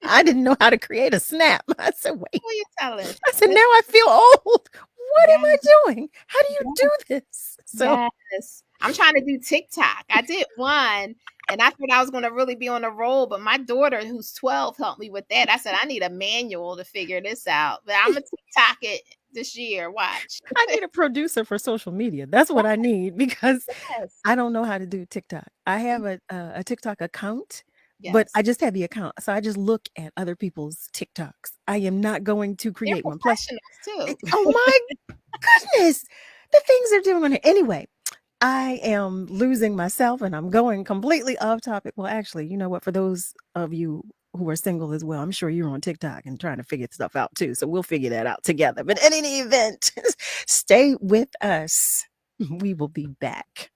[SPEAKER 2] I didn't know how to create a snap. I said, wait.
[SPEAKER 3] Who are you telling?
[SPEAKER 2] I said, now I feel old. What am
[SPEAKER 3] Yeah.
[SPEAKER 2] I doing? How do you do this? So
[SPEAKER 3] Yes. I'm trying to do TikTok. I did one and I thought I was going to really be on a roll, but my daughter, who's 12, helped me with that. I said, I need a manual to figure this out, but I'm going to TikTok it this year. Watch.
[SPEAKER 2] I need a producer for social media. That's what I need, because
[SPEAKER 3] Yes.
[SPEAKER 2] I don't know how to do TikTok. I have a TikTok account, but
[SPEAKER 3] Yes.
[SPEAKER 2] I just have the account. So I just look at other people's TikToks. I am not going to
[SPEAKER 3] They're
[SPEAKER 2] create one. Plus,
[SPEAKER 3] professionals too.
[SPEAKER 2] oh my goodness, the things they're doing on here. Anyway, I am losing myself and I'm going completely off topic. Well, actually, you know what? For those of you who are single as well, I'm sure you're on TikTok and trying to figure stuff out too. So we'll figure that out together. But in any event, stay with us. We will be back.